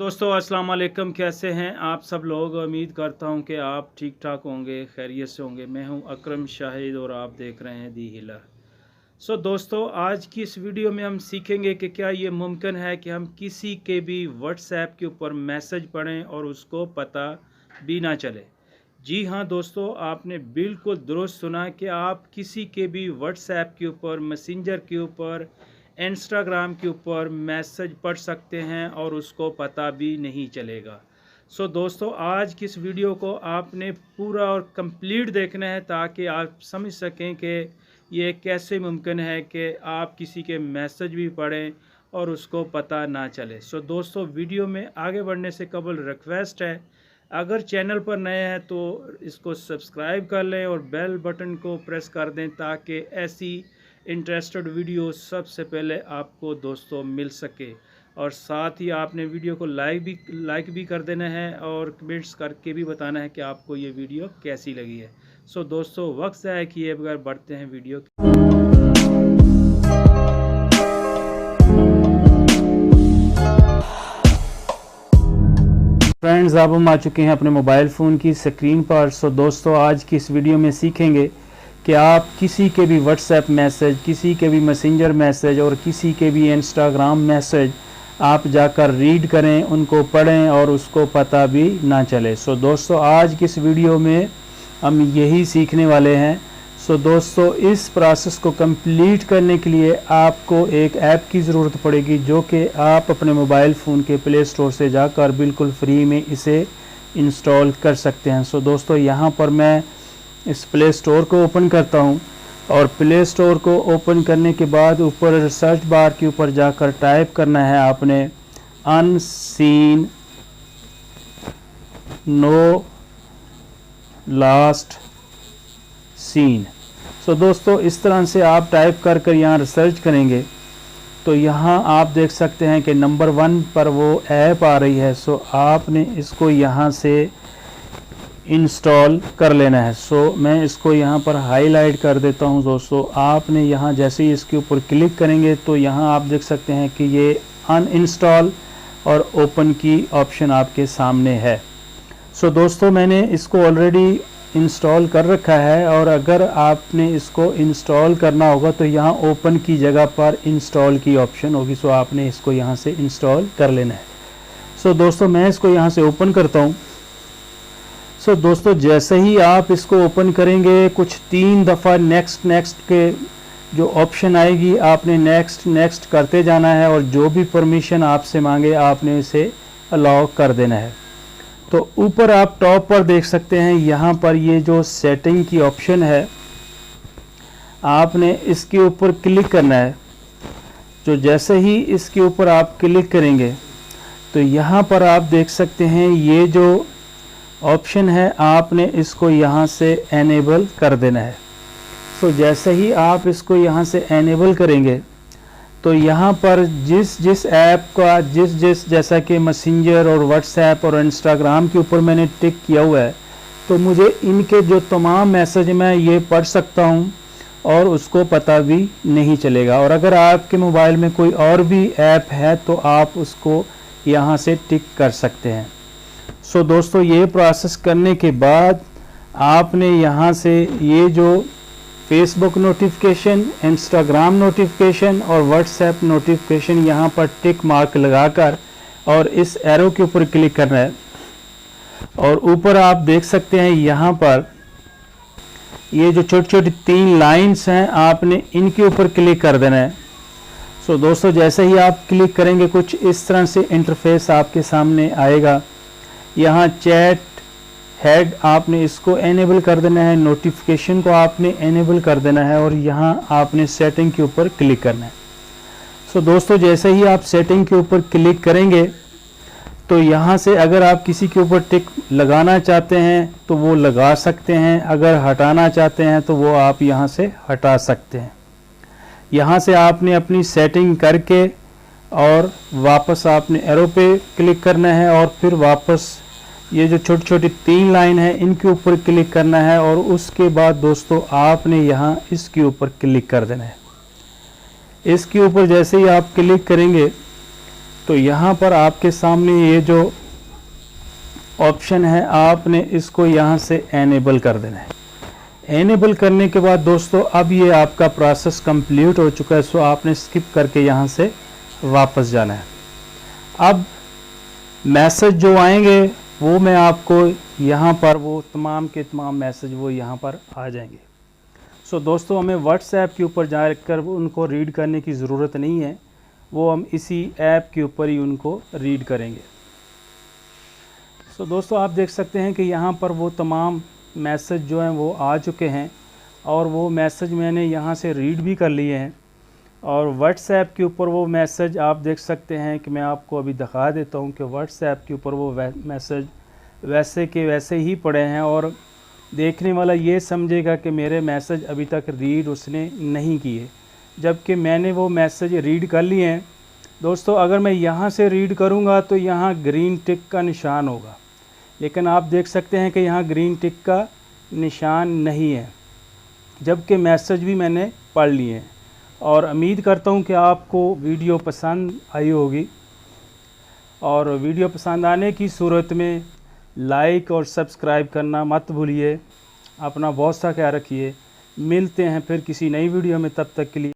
दोस्तों अस्सलाम वालेकुम। कैसे हैं आप सब लोग। उम्मीद करता हूं कि आप ठीक ठाक होंगे, खैरियत से होंगे। मैं हूं अकरम शाहिद और आप देख रहे हैं दी हिलर। दोस्तों आज की इस वीडियो में हम सीखेंगे कि क्या ये मुमकिन है कि हम किसी के भी व्हाट्सएप के ऊपर मैसेज पढ़ें और उसको पता भी ना चले। जी हाँ दोस्तों, आपने बिल्कुल दुरुस्त सुना कि आप किसी के भी व्हाट्सएप के ऊपर, मैसेंजर के ऊपर, इंस्टाग्राम के ऊपर मैसेज पढ़ सकते हैं और उसको पता भी नहीं चलेगा। दोस्तों आज की इस वीडियो को आपने पूरा और कंप्लीट देखना है ताकि आप समझ सकें कि ये कैसे मुमकिन है कि आप किसी के मैसेज भी पढ़ें और उसको पता ना चले। दोस्तों वीडियो में आगे बढ़ने से कबल रिक्वेस्ट है, अगर चैनल पर नए हैं तो इसको सब्सक्राइब कर लें और बेल बटन को प्रेस कर दें ताकि ऐसी इंटरेस्टेड वीडियो सबसे पहले आपको दोस्तों मिल सके। और साथ ही आपने वीडियो को लाइक भी कर देना है और कमेंट्स करके भी बताना है कि आपको ये वीडियो कैसी लगी है। दोस्तों वक्त ज़ाया किए बगैर बढ़ते हैं वीडियो। फ्रेंड्स, अब हम आ चुके हैं अपने मोबाइल फ़ोन की स्क्रीन पर। दोस्तों आज की इस वीडियो में सीखेंगे कि आप किसी के भी व्हाट्सएप मैसेज, किसी के भी मैसेंजर मैसेज और किसी के भी इंस्टाग्राम मैसेज आप जाकर रीड करें, उनको पढ़ें और उसको पता भी ना चले। दोस्तों आज की इस वीडियो में हम यही सीखने वाले हैं। दोस्तों इस प्रोसेस को कंप्लीट करने के लिए आपको एक ऐप की ज़रूरत पड़ेगी जो कि आप अपने मोबाइल फ़ोन के प्ले स्टोर से जाकर बिल्कुल फ्री में इसे इंस्टॉल कर सकते हैं। दोस्तों यहाँ पर मैं इस प्ले स्टोर को ओपन करता हूँ और प्ले स्टोर को ओपन करने के बाद ऊपर सर्च बार के ऊपर जाकर टाइप करना है आपने अनसीन नो लास्ट सीन। दोस्तों इस तरह से आप टाइप कर यहाँ रिसर्च करेंगे तो यहाँ आप देख सकते हैं कि नंबर 1 पर वो ऐप आ रही है। आपने इसको यहाँ से इंस्टॉल कर लेना है। मैं इसको यहाँ पर हाईलाइट कर देता हूँ। दोस्तों आपने यहाँ जैसे ही इसके ऊपर क्लिक करेंगे तो यहाँ आप देख सकते हैं कि ये अनइंस्टॉल और ओपन की ऑप्शन आपके सामने है। दोस्तों मैंने इसको ऑलरेडी इंस्टॉल कर रखा है और अगर आपने इसको इंस्टॉल करना होगा तो यहाँ ओपन की जगह पर इंस्टॉल की ऑप्शन होगी। आपने इसको यहाँ से इंस्टॉल कर लेना है। दोस्तों मैं इसको यहाँ से ओपन करता हूँ। दोस्तों जैसे ही आप इसको ओपन करेंगे कुछ 3 दफ़ा नेक्स्ट के जो ऑप्शन आएगी आपने नेक्स्ट करते जाना है और जो भी परमिशन आपसे मांगे आपने इसे अलाउ कर देना है। तो ऊपर आप टॉप पर देख सकते हैं यहाँ पर ये जो सेटिंग की ऑप्शन है आपने इसके ऊपर क्लिक करना है। जो जैसे ही इसके ऊपर आप क्लिक करेंगे तो यहाँ पर आप देख सकते हैं ये जो ऑप्शन है आपने इसको यहाँ से एनेबल कर देना है। जैसे ही आप इसको यहाँ से एनेबल करेंगे तो यहाँ पर जिस ऐप का जिस जैसा कि मैसेंजर और व्हाट्सएप और इंस्टाग्राम के ऊपर मैंने टिक किया हुआ है तो मुझे इनके जो तमाम मैसेज मैं ये पढ़ सकता हूँ और उसको पता भी नहीं चलेगा। और अगर आपके मोबाइल में कोई और भी ऐप है तो आप उसको यहाँ से टिक कर सकते हैं। दोस्तों ये प्रोसेस करने के बाद आपने यहाँ से ये जो फेसबुक नोटिफिकेशन, इंस्टाग्राम नोटिफिकेशन और व्हाट्सएप नोटिफिकेशन यहाँ पर टिक मार्क लगाकर और इस एरो के ऊपर क्लिक करना है। और ऊपर आप देख सकते हैं यहाँ पर ये जो छोटी छोटी 3 लाइंस हैं आपने इनके ऊपर क्लिक कर देना है। दोस्तों जैसे ही आप क्लिक करेंगे कुछ इस तरह से इंटरफेस आपके सामने आएगा। यहाँ चैट हेड आपने इसको एनेबल कर देना है, नोटिफिकेशन को आपने एनेबल कर देना है और यहाँ आपने सेटिंग के ऊपर क्लिक करना है। दोस्तों जैसे ही आप सेटिंग के ऊपर क्लिक करेंगे तो यहाँ से अगर आप किसी के ऊपर टिक लगाना चाहते हैं तो वो लगा सकते हैं, अगर हटाना चाहते हैं तो वो आप यहाँ से हटा सकते हैं। यहाँ से आपने अपनी सेटिंग करके और वापस आपने एरो पे क्लिक करना है और फिर वापस ये जो छोटी छोटी 3 लाइन है इनके ऊपर क्लिक करना है और उसके बाद दोस्तों आपने यहाँ इसके ऊपर क्लिक कर देना है। इसके ऊपर जैसे ही आप क्लिक करेंगे तो यहाँ पर आपके सामने ये जो ऑप्शन है आपने इसको यहाँ से एनेबल कर देना है। एनेबल करने के बाद दोस्तों अब ये आपका प्रोसेस कंप्लीट हो चुका है, सो आपने स्किप करके यहाँ से वापस जाना है। अब मैसेज जो आएंगे वो मैं आपको यहाँ पर वो तमाम के तमाम मैसेज वो यहाँ पर आ जाएंगे। सो दोस्तों हमें व्हाट्सएप के ऊपर जाकर उनको रीड करने की ज़रूरत नहीं है, वो हम इसी ऐप के ऊपर ही उनको रीड करेंगे। सो दोस्तों आप देख सकते हैं कि यहाँ पर वो तमाम मैसेज जो हैं वो आ चुके हैं और वो मैसेज मैंने यहाँ से रीड भी कर लिए हैं। और व्हाट्सएप के ऊपर वो मैसेज आप देख सकते हैं कि मैं आपको अभी दिखा देता हूँ कि व्हाट्सएप के ऊपर वो मैसेज वैसे के वैसे ही पड़े हैं और देखने वाला ये समझेगा कि मेरे मैसेज अभी तक रीड उसने नहीं किए, जबकि मैंने वो मैसेज रीड कर लिए हैं। दोस्तों अगर मैं यहाँ से रीड करूँगा तो यहाँ ग्रीन टिक का निशान होगा, लेकिन आप देख सकते हैं कि यहाँ ग्रीन टिक का निशान नहीं है, जबकि मैसेज भी मैंने पढ़ लिए हैं। और उम्मीद करता हूँ कि आपको वीडियो पसंद आई होगी, और वीडियो पसंद आने की सूरत में लाइक और सब्सक्राइब करना मत भूलिए। अपना बहुत सा ख्याल रखिए। मिलते हैं फिर किसी नई वीडियो में, तब तक के लिए